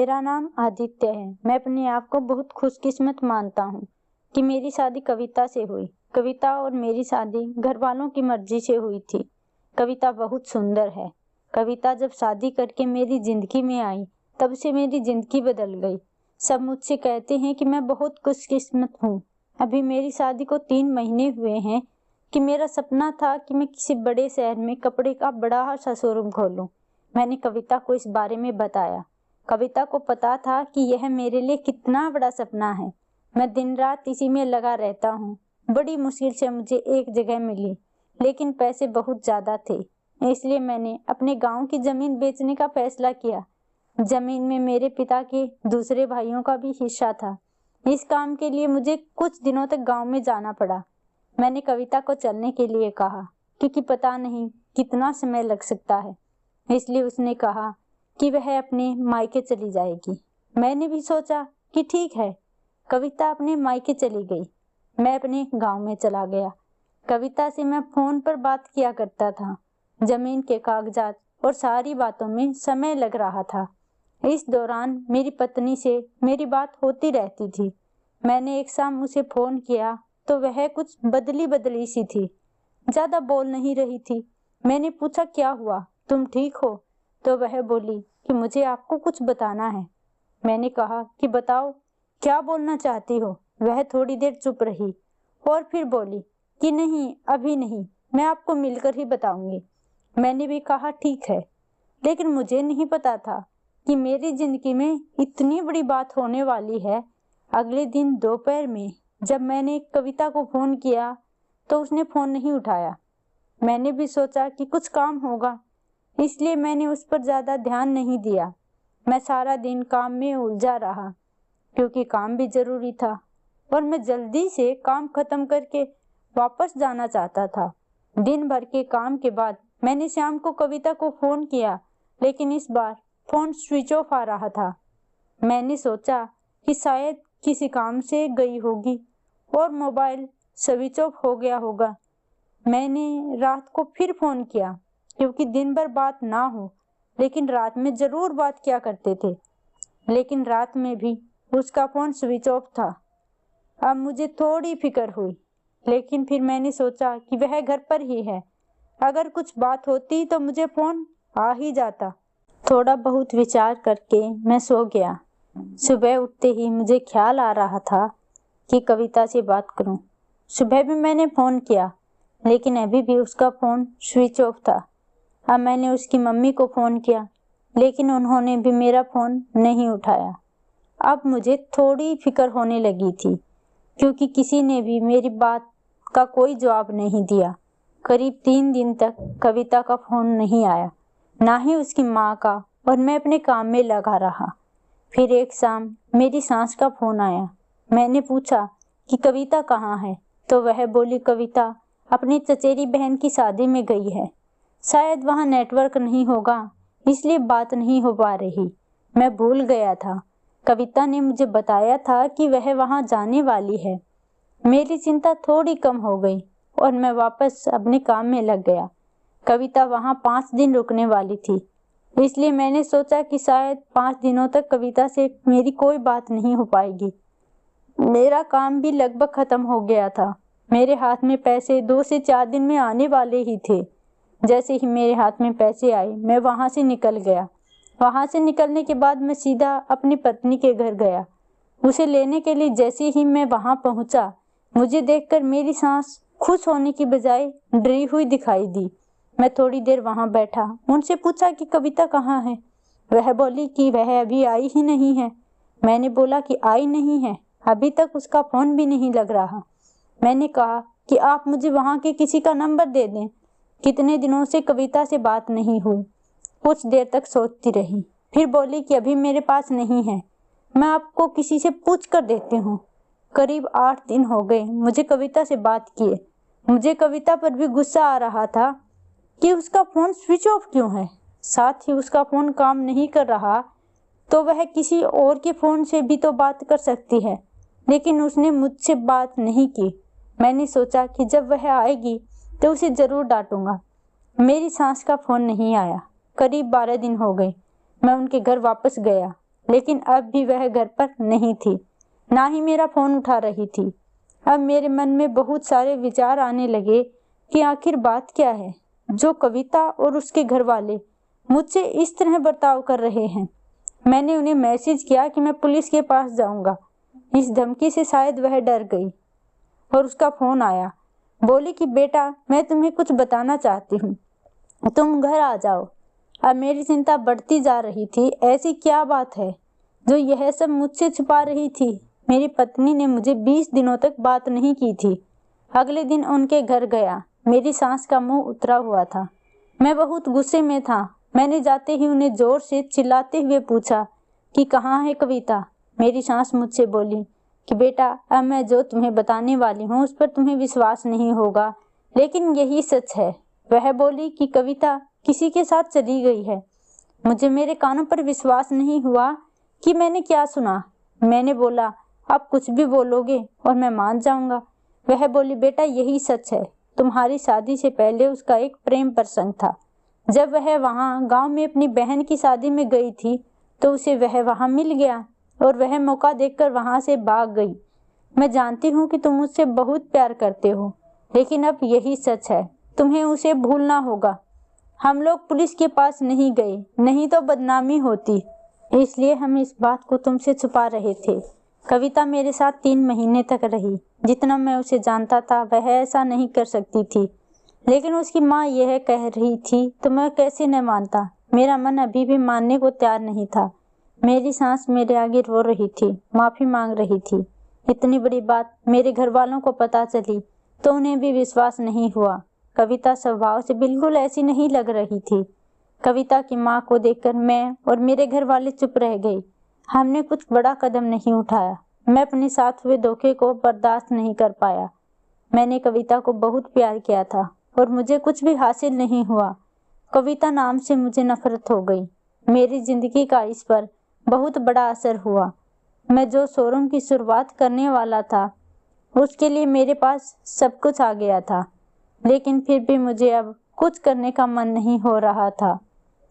मेरा नाम आदित्य है। मैं अपने आप को बहुत खुशकिस्मत मानता हूँ कि मेरी शादी कविता से हुई। कविता और मेरी शादी घर वालों की मर्जी से हुई थी। कविता बहुत सुंदर है। कविता जब शादी करके मेरी जिंदगी में आई तब से मेरी जिंदगी बदल गई। सब मुझसे कहते हैं कि मैं बहुत खुशकिस्मत हूँ। अभी मेरी शादी को 3 महीने हुए हैं कि मेरा सपना था कि मैं किसी बड़े शहर में कपड़े का बड़ा सा शोरूम खोलूं। मैंने कविता को इस बारे में बताया। कविता को पता था कि यह मेरे लिए कितना बड़ा सपना है। मैं दिन रात इसी में लगा रहता हूँ। बड़ी मुश्किल से मुझे एक जगह मिली, लेकिन पैसे बहुत ज़्यादा थे, इसलिए मैंने अपने गांव की ज़मीन बेचने का फैसला किया। ज़मीन में मेरे पिता के दूसरे भाइयों का भी हिस्सा था। इस काम के लिए मुझे कुछ दिनों तक गांव में जाना पड़ा। मैंने कविता को चलने के लिए कहा, क्योंकि पता नहीं कितना समय लग सकता है। इसलिए उसने कहा कि वह अपने मायके चली जाएगी। मैंने भी सोचा कि ठीक है। कविता अपने मायके चली गई। मैं अपने गांव में चला गया। कविता से मैं फोन पर बात किया करता था। जमीन के कागजात और सारी बातों में समय लग रहा था। इस दौरान मेरी पत्नी से मेरी बात होती रहती थी। मैंने एक शाम उसे फोन किया तो वह कुछ बदली बदली सी थी, ज्यादा बोल नहीं रही थी। मैंने पूछा, क्या हुआ, तुम ठीक हो? तो वह बोली कि मुझे आपको कुछ बताना है। मैंने कहा कि बताओ, क्या बोलना चाहती हो? वह थोड़ी देर चुप रही और फिर बोली कि नहीं, अभी नहीं, मैं आपको मिलकर ही बताऊंगी। मैंने भी कहा ठीक है, लेकिन मुझे नहीं पता था कि मेरी जिंदगी में इतनी बड़ी बात होने वाली है। अगले दिन दोपहर में जब मैंने कविता को फोन किया तो उसने फोन नहीं उठाया। मैंने भी सोचा कि कुछ काम होगा, इसलिए मैंने उस पर ज्यादा ध्यान नहीं दिया। मैं सारा दिन काम में उलझा रहा, क्योंकि काम भी जरूरी था और मैं जल्दी से काम खत्म करके वापस जाना चाहता था। दिन भर के काम के बाद मैंने शाम को कविता को फोन किया, लेकिन इस बार फोन स्विच ऑफ आ रहा था। मैंने सोचा कि शायद किसी काम से गई होगी और मोबाइल स्विच ऑफ हो गया होगा। मैंने रात को फिर फोन किया, क्योंकि दिन भर बात ना हो, लेकिन रात में जरूर बात किया करते थे। लेकिन रात में भी उसका फोन स्विच ऑफ था। अब मुझे थोड़ी फिक्र हुई, लेकिन फिर मैंने सोचा कि वह घर पर ही है। अगर कुछ बात होती तो मुझे फोन आ ही जाता। थोड़ा बहुत विचार करके मैं सो गया। सुबह उठते ही मुझे ख्याल आ रहा था कि कविता से बात करूं। सुबह भी मैंने फोन किया, लेकिन अभी भी उसका फोन स्विच ऑफ था। अब मैंने उसकी मम्मी को फोन किया, लेकिन उन्होंने भी मेरा फोन नहीं उठाया। अब मुझे थोड़ी फिक्र होने लगी थी, क्योंकि किसी ने भी मेरी बात का कोई जवाब नहीं दिया। करीब 3 दिन तक कविता का फोन नहीं आया, ना ही उसकी माँ का, और मैं अपने काम में लगा रहा। फिर एक शाम मेरी सास का फोन आया। मैंने पूछा कि कविता कहाँ है, तो वह बोली कविता अपनी चचेरी बहन की शादी में गई है। शायद वहाँ नेटवर्क नहीं होगा, इसलिए बात नहीं हो पा रही। मैं भूल गया था। कविता ने मुझे बताया था कि वह वहाँ जाने वाली है। मेरी चिंता थोड़ी कम हो गई और मैं वापस अपने काम में लग गया। कविता वहाँ 5 दिन रुकने वाली थी, इसलिए मैंने सोचा कि शायद 5 दिनों तक कविता से मेरी कोई बात नहीं हो पाएगी। मेरा काम भी लगभग खत्म हो गया था। मेरे हाथ में पैसे 2 से 4 दिन में आने वाले ही थे। जैसे ही मेरे हाथ में पैसे आए, मैं वहां से निकल गया। वहां से निकलने के बाद मैं सीधा अपनी पत्नी के घर गया। उसे लेने के लिए जैसे ही मैं वहां पहुंचा, मुझे देखकर मेरी सास खुश होने की बजाय डरी हुई दिखाई दी। मैं थोड़ी देर वहां बैठा, उनसे पूछा कि कविता कहाँ है। वह बोली कि वह अभी आई ही नहीं है। मैंने बोला कि आई नहीं है, अभी तक उसका फोन भी नहीं लग रहा। मैंने कहा कि आप मुझे वहां के किसी का नंबर दे दें। कितने दिनों से कविता से बात नहीं हुई। कुछ देर तक सोचती रही, फिर बोली कि अभी मेरे पास नहीं है, मैं आपको किसी से पूछ कर देती हूँ। करीब 8 दिन हो गए मुझे कविता से बात किए। मुझे कविता पर भी गुस्सा आ रहा था कि उसका फोन स्विच ऑफ क्यों है। साथ ही उसका फोन काम नहीं कर रहा तो वह किसी और के फोन से भी तो बात कर सकती है, लेकिन उसने मुझसे बात नहीं की। मैंने सोचा कि जब वह आएगी तो उसे जरूर डांटूंगा। मेरी सास का फोन नहीं आया। करीब 12 दिन हो गए। मैं उनके घर वापस गया, लेकिन अब भी वह घर पर नहीं थी, ना ही मेरा फोन उठा रही थी। अब मेरे मन में बहुत सारे विचार आने लगे कि आखिर बात क्या है जो कविता और उसके घर वाले मुझसे इस तरह बर्ताव कर रहे हैं। मैंने उन्हें मैसेज किया कि मैं पुलिस के पास जाऊंगा। इस धमकी से शायद वह डर गई और उसका फोन आया। बोली कि बेटा, मैं तुम्हें कुछ बताना चाहती हूँ, तुम घर आ जाओ। अब मेरी चिंता बढ़ती जा रही थी। ऐसी क्या बात है जो यह सब मुझसे छुपा रही थी। मेरी पत्नी ने मुझे 20 दिनों तक बात नहीं की थी। अगले दिन उनके घर गया। मेरी सास का मुंह उतरा हुआ था। मैं बहुत गुस्से में था। मैंने जाते ही उन्हें जोर से चिल्लाते हुए पूछा कि कहाँ है कविता। मेरी सास मुझसे बोली कि बेटा, अब मैं जो तुम्हें बताने वाली हूँ उस पर तुम्हें विश्वास नहीं होगा, लेकिन यही सच है। वह बोली कि कविता किसी के साथ चली गई है। मुझे मेरे कानों पर विश्वास नहीं हुआ कि मैंने क्या सुना। मैंने बोला, आप कुछ भी बोलोगे और मैं मान जाऊंगा। वह बोली, बेटा यही सच है। तुम्हारी शादी से पहले उसका एक प्रेम प्रसंग था। जब वह वहाँ गांव में अपनी बहन की शादी में गई थी तो उसे वह वहाँ मिल गया और वह मौका देखकर वहाँ से भाग गई। मैं जानती हूँ कि तुम मुझसे बहुत प्यार करते हो, लेकिन अब यही सच है। तुम्हें उसे भूलना होगा। हम लोग पुलिस के पास नहीं गए, नहीं तो बदनामी होती, इसलिए हम इस बात को तुमसे छुपा रहे थे। कविता मेरे साथ 3 महीने तक रही। जितना मैं उसे जानता था वह ऐसा नहीं कर सकती थी, लेकिन उसकी माँ यह कह रही थी तो मैं कैसे न मानता। मेरा मन अभी भी मानने को तैयार नहीं था। मेरी सास मेरे आगे रो रही थी, माफी मांग रही थी। इतनी बड़ी बात मेरे घर वालों को पता चली तो उन्हें भी विश्वास नहीं हुआ। कविता स्वभाव से बिल्कुल ऐसी नहीं लग रही थी। कविता की माँ को देखकर मैं और मेरे घर वाले चुप रह गए। हमने कुछ बड़ा कदम नहीं उठाया। मैं अपने साथ हुए धोखे को बर्दाश्त नहीं कर पाया। मैंने कविता को बहुत प्यार किया था और मुझे कुछ भी हासिल नहीं हुआ। कविता नाम से मुझे नफरत हो गई। मेरी जिंदगी का इस पर बहुत बड़ा असर हुआ। मैं जो शोरूम की शुरुआत करने वाला था उसके लिए मेरे पास सब कुछ आ गया था, लेकिन फिर भी मुझे अब कुछ करने का मन नहीं हो रहा था।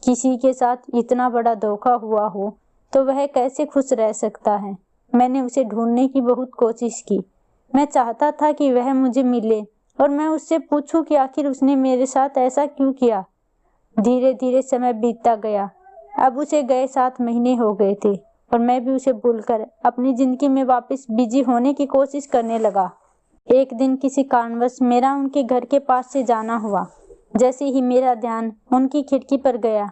किसी के साथ इतना बड़ा धोखा हुआ हो तो वह कैसे खुश रह सकता है। मैंने उसे ढूंढने की बहुत कोशिश की। मैं चाहता था कि वह मुझे मिले और मैं उससे पूछूं कि आखिर उसने मेरे साथ ऐसा क्यों किया। धीरे धीरे समय बीतता गया। अब उसे गए 7 महीने हो गए थे और मैं भी उसे भूलकर अपनी जिंदगी में वापस बिजी होने की कोशिश करने लगा। एक दिन किसी कारणवश मेरा उनके घर के पास से जाना हुआ। जैसे ही मेरा ध्यान उनकी खिड़की पर गया,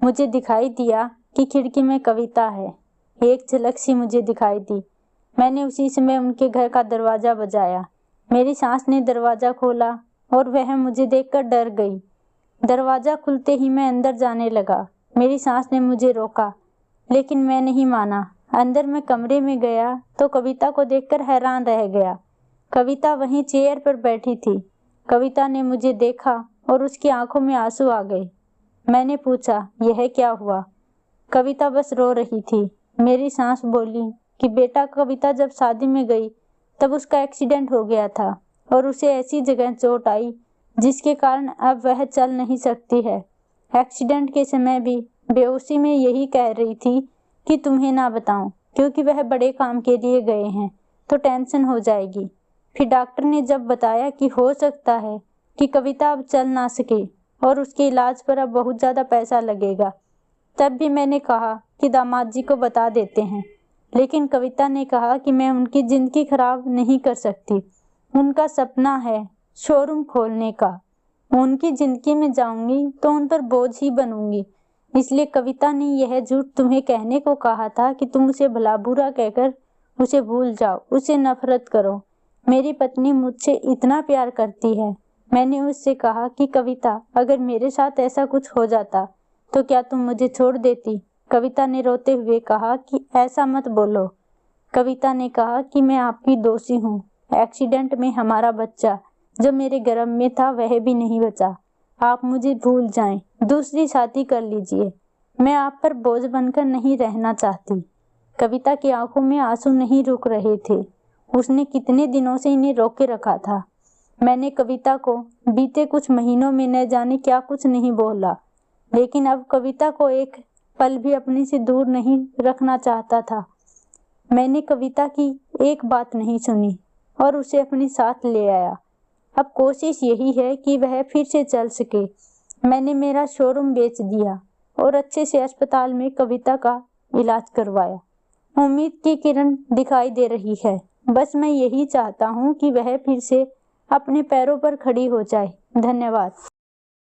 मुझे दिखाई दिया कि खिड़की में कविता है। एक झलक सी मुझे दिखाई दी। मैंने उसी समय उनके घर का दरवाजा बजाया। मेरी सास ने दरवाजा खोला और वह मुझे देखकर डर गई। दरवाजा खुलते ही मैं अंदर जाने लगा। मेरी सास ने मुझे रोका, लेकिन मैं नहीं माना। अंदर मैं कमरे में गया तो कविता को देखकर हैरान रह गया। कविता वहीं चेयर पर बैठी थी। कविता ने मुझे देखा और उसकी आंखों में आंसू आ गए। मैंने पूछा, यह क्या हुआ? कविता बस रो रही थी। मेरी सास बोली कि बेटा, कविता जब शादी में गई तब उसका एक्सीडेंट हो गया था और उसे ऐसी जगह चोट आई जिसके कारण अब वह चल नहीं सकती है। एक्सीडेंट के समय भी बेहोशी में यही कह रही थी कि तुम्हें ना बताऊं, क्योंकि वह बड़े काम के लिए गए हैं तो टेंशन हो जाएगी। फिर डॉक्टर ने जब बताया कि हो सकता है कि कविता अब चल ना सके और उसके इलाज पर अब बहुत ज़्यादा पैसा लगेगा, तब भी मैंने कहा कि दामाद जी को बता देते हैं। लेकिन कविता ने कहा कि मैं उनकी ज़िंदगी खराब नहीं कर सकती। उनका सपना है शोरूम खोलने का। उनकी ज़िंदगी में जाऊंगी तो उन पर बोझ ही बनूंगी। इसलिए कविता ने यह झूठ तुम्हें कहने को कहा था कि तुम उसे भला बुरा कहकर उसे भूल जाओ, उसे नफरत करो। मेरी पत्नी मुझसे इतना प्यार करती है। मैंने उससे कहा कि कविता, अगर मेरे साथ ऐसा कुछ हो जाता तो क्या तुम मुझे छोड़ देती? कविता ने रोते हुए कहा कि ऐसा मत बोलो। कविता ने कहा कि मैं आपकी दोषी हूँ। एक्सीडेंट में हमारा बच्चा जो मेरे गर्भ में था वह भी नहीं बचा। आप मुझे भूल जाएं, दूसरी शादी कर लीजिए। मैं आप पर बोझ बनकर नहीं रहना चाहती। कविता की आंखों में आंसू नहीं रुक रहे थे। उसने कितने दिनों से इन्हें रोके रखा था। मैंने कविता को बीते कुछ महीनों में न जाने क्या कुछ नहीं बोला, लेकिन अब कविता को एक पल भी अपने से दूर नहीं रखना चाहता था। मैंने कविता की एक बात नहीं सुनी और उसे अपने साथ ले आया। अब कोशिश यही है कि वह फिर से चल सके। मैंने मेरा शोरूम बेच दिया और अच्छे से अस्पताल में कविता का इलाज करवाया। उम्मीद की किरण दिखाई दे रही है। बस मैं यही चाहता हूँ कि वह फिर से अपने पैरों पर खड़ी हो जाए। धन्यवाद।